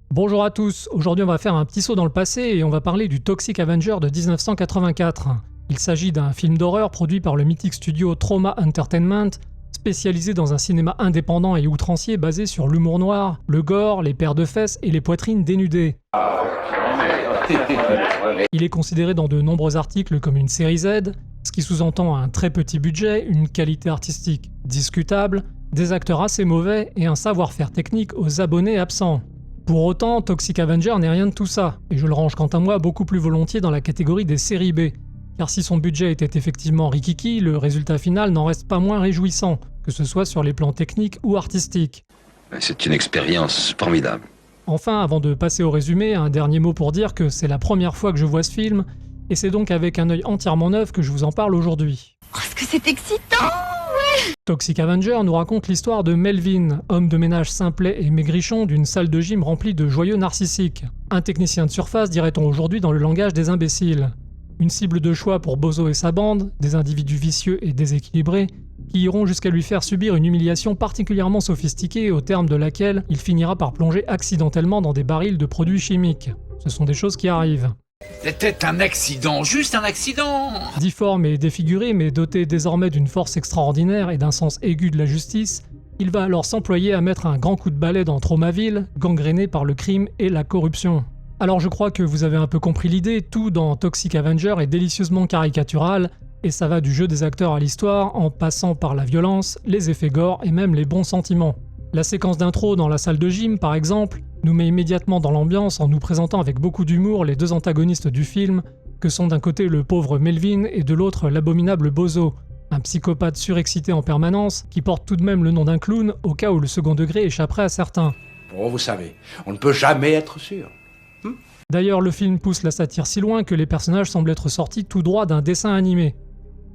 Bonjour à tous, aujourd'hui on va faire un petit saut dans le passé et on va parler du Toxic Avenger de 1984. Il s'agit d'un film d'horreur produit par le mythique studio Troma Entertainment, spécialisé dans un cinéma indépendant et outrancier basé sur l'humour noir, le gore, les paires de fesses et les poitrines dénudées. Il est considéré dans de nombreux articles comme une série Z, ce qui sous-entend un très petit budget, une qualité artistique discutable, des acteurs assez mauvais et un savoir-faire technique aux abonnés absents. Pour autant, Toxic Avenger n'est rien de tout ça, et je le range quant à moi beaucoup plus volontiers dans la catégorie des séries B. Car si son budget était effectivement rikiki, le résultat final n'en reste pas moins réjouissant, que ce soit sur les plans techniques ou artistiques. C'est une expérience formidable. Enfin, avant de passer au résumé, un dernier mot pour dire que c'est la première fois que je vois ce film, et c'est donc avec un œil entièrement neuf que je vous en parle aujourd'hui. Oh, est-ce que c'est excitant! Toxic Avenger nous raconte l'histoire de Melvin, homme de ménage simplet et maigrichon d'une salle de gym remplie de joyeux narcissiques. Un technicien de surface, dirait-on aujourd'hui dans le langage des imbéciles. Une cible de choix pour Bozo et sa bande, des individus vicieux et déséquilibrés, qui iront jusqu'à lui faire subir une humiliation particulièrement sophistiquée au terme de laquelle il finira par plonger accidentellement dans des barils de produits chimiques. Ce sont des choses qui arrivent. C'était un accident, juste un accident. Difforme et défiguré, mais doté désormais d'une force extraordinaire et d'un sens aigu de la justice, il va alors s'employer à mettre un grand coup de balai dans Tromaville, gangréné par le crime et la corruption. Alors je crois que vous avez un peu compris l'idée, tout dans Toxic Avenger est délicieusement caricatural, et ça va du jeu des acteurs à l'histoire, en passant par la violence, les effets gore et même les bons sentiments. La séquence d'intro dans la salle de gym, par exemple, nous met immédiatement dans l'ambiance en nous présentant avec beaucoup d'humour les deux antagonistes du film, que sont d'un côté le pauvre Melvin et de l'autre l'abominable Bozo, un psychopathe surexcité en permanence qui porte tout de même le nom d'un clown au cas où le second degré échapperait à certains. Oh, vous savez, on ne peut jamais être sûr. D'ailleurs, le film pousse la satire si loin que les personnages semblent être sortis tout droit d'un dessin animé.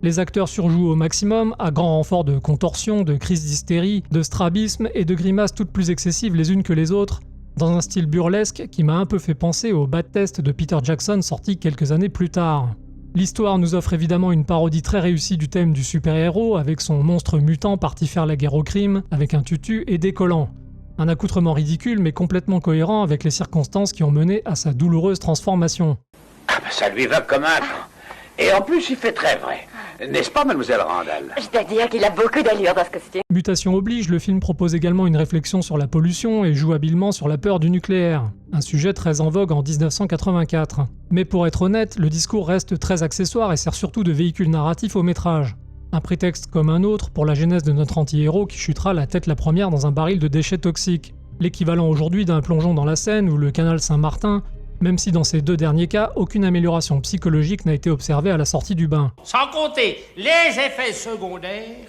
Les acteurs surjouent au maximum, à grand renfort de contorsions, de crises d'hystérie, de strabisme et de grimaces toutes plus excessives les unes que les autres, dans un style burlesque qui m'a un peu fait penser au Bad Test de Peter Jackson sorti quelques années plus tard. L'histoire nous offre évidemment une parodie très réussie du thème du super-héros avec son monstre mutant parti faire la guerre au crime avec un tutu et des collants. Un accoutrement ridicule mais complètement cohérent avec les circonstances qui ont mené à sa douloureuse transformation. Ah ben ça lui va comme un train. Et en plus, il fait très vrai. N'est-ce pas, mademoiselle Randall? Je dois dire qu'il a beaucoup d'allure dans ce costume. Mutation oblige, le film propose également une réflexion sur la pollution et joue habilement sur la peur du nucléaire, un sujet très en vogue en 1984. Mais pour être honnête, le discours reste très accessoire et sert surtout de véhicule narratif au métrage. Un prétexte comme un autre pour la genèse de notre anti-héros qui chutera la tête la première dans un baril de déchets toxiques. L'équivalent aujourd'hui d'un plongeon dans la Seine ou le canal Saint-Martin, même si dans ces deux derniers cas, aucune amélioration psychologique n'a été observée à la sortie du bain. Sans compter les effets secondaires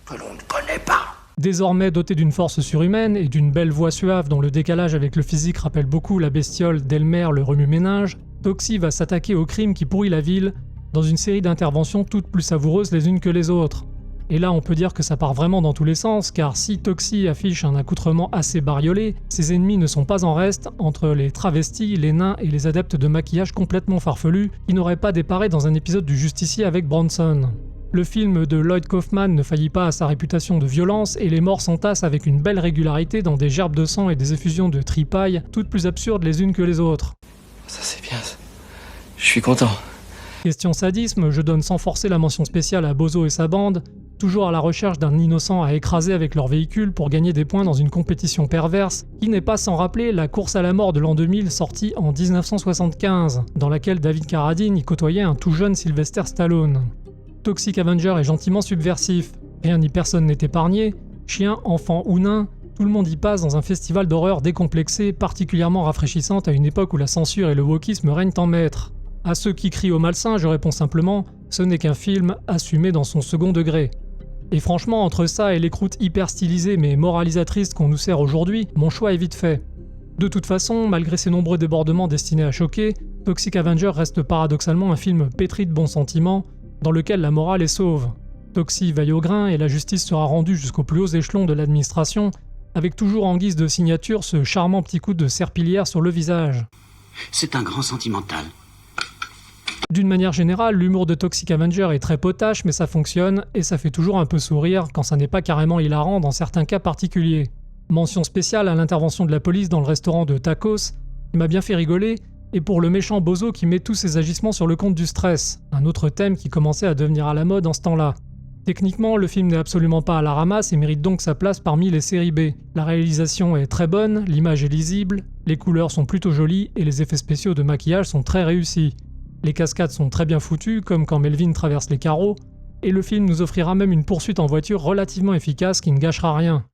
Que l'on ne connaît pas. Désormais doté d'une force surhumaine et d'une belle voix suave dont le décalage avec le physique rappelle beaucoup la bestiole d'Elmer le remue-ménage, Toxie va s'attaquer au crime qui pourrit la ville, dans une série d'interventions toutes plus savoureuses les unes que les autres. Et là on peut dire que ça part vraiment dans tous les sens, car si Toxie affiche un accoutrement assez bariolé, ses ennemis ne sont pas en reste entre les travestis, les nains et les adeptes de maquillage complètement farfelus qui n'auraient pas déparé dans un épisode du Justicier avec Bronson. Le film de Lloyd Kaufman ne faillit pas à sa réputation de violence et les morts s'entassent avec une belle régularité dans des gerbes de sang et des effusions de tripaille, toutes plus absurdes les unes que les autres. Ça c'est bien, je suis content. Question sadisme, je donne sans forcer la mention spéciale à Bozo et sa bande, toujours à la recherche d'un innocent à écraser avec leur véhicule pour gagner des points dans une compétition perverse, qui n'est pas sans rappeler la course à la mort de l'an 2000 sortie en 1975, dans laquelle David Carradine y côtoyait un tout jeune Sylvester Stallone. Toxic Avenger est gentiment subversif, rien ni personne n'est épargné, chiens, enfants ou nains, tout le monde y passe dans un festival d'horreur décomplexé, particulièrement rafraîchissante à une époque où la censure et le wokisme règnent en maître. À ceux qui crient au malsain, je réponds simplement, ce n'est qu'un film assumé dans son second degré. Et franchement, entre ça et l'écroute hyper stylisée mais moralisatrice qu'on nous sert aujourd'hui, mon choix est vite fait. De toute façon, malgré ses nombreux débordements destinés à choquer, Toxic Avenger reste paradoxalement un film pétri de bons sentiments, dans lequel la morale est sauve. Toxie veille au grain et la justice sera rendue jusqu'aux plus hauts échelons de l'administration, avec toujours en guise de signature ce charmant petit coup de serpillière sur le visage. C'est un grand sentimental. D'une manière générale, l'humour de Toxic Avenger est très potache, mais ça fonctionne, et ça fait toujours un peu sourire quand ça n'est pas carrément hilarant dans certains cas particuliers. Mention spéciale à l'intervention de la police dans le restaurant de tacos, qui m'a bien fait rigoler, et pour le méchant Bozo qui met tous ses agissements sur le compte du stress, un autre thème qui commençait à devenir à la mode en ce temps-là. Techniquement, le film n'est absolument pas à la ramasse et mérite donc sa place parmi les séries B. La réalisation est très bonne, l'image est lisible, les couleurs sont plutôt jolies et les effets spéciaux de maquillage sont très réussis. Les cascades sont très bien foutues, comme quand Melvin traverse les carreaux, et le film nous offrira même une poursuite en voiture relativement efficace qui ne gâchera rien.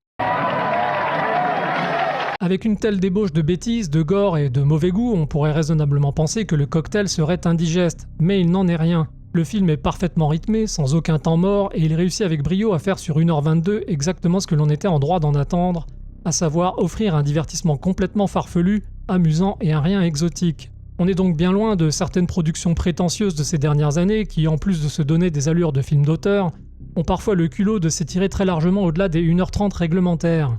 Avec une telle débauche de bêtises, de gore et de mauvais goût, on pourrait raisonnablement penser que le cocktail serait indigeste, mais il n'en est rien. Le film est parfaitement rythmé, sans aucun temps mort, et il réussit avec brio à faire sur 1h22 exactement ce que l'on était en droit d'en attendre, à savoir offrir un divertissement complètement farfelu, amusant et un rien exotique. On est donc bien loin de certaines productions prétentieuses de ces dernières années qui, en plus de se donner des allures de films d'auteur, ont parfois le culot de s'étirer très largement au-delà des 1h30 réglementaires.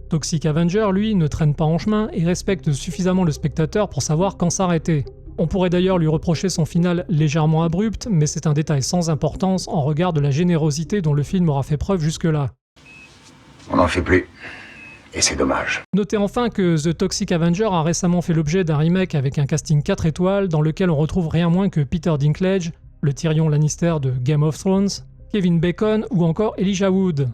Toxic Avenger, lui, ne traîne pas en chemin et respecte suffisamment le spectateur pour savoir quand s'arrêter. On pourrait d'ailleurs lui reprocher son final légèrement abrupt, mais c'est un détail sans importance en regard de la générosité dont le film aura fait preuve jusque-là. On n'en fait plus. Et c'est dommage. Notez enfin que The Toxic Avenger a récemment fait l'objet d'un remake avec un casting 4 étoiles dans lequel on retrouve rien moins que Peter Dinklage, le Tyrion Lannister de Game of Thrones, Kevin Bacon ou encore Elijah Wood.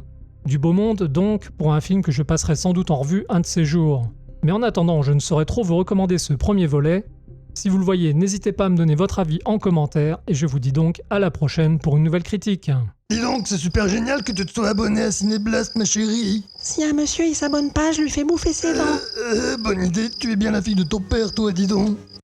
Du beau monde donc pour un film que je passerai sans doute en revue un de ces jours. Mais en attendant, je ne saurais trop vous recommander ce premier volet. Si vous le voyez, n'hésitez pas à me donner votre avis en commentaire et je vous dis donc à la prochaine pour une nouvelle critique. Dis donc, c'est super génial que tu te sois abonné à Cinéblast, ma chérie. Si un monsieur il s'abonne pas, je lui fais bouffer ses dents. Bonne idée, tu es bien la fille de ton père, toi, dis donc.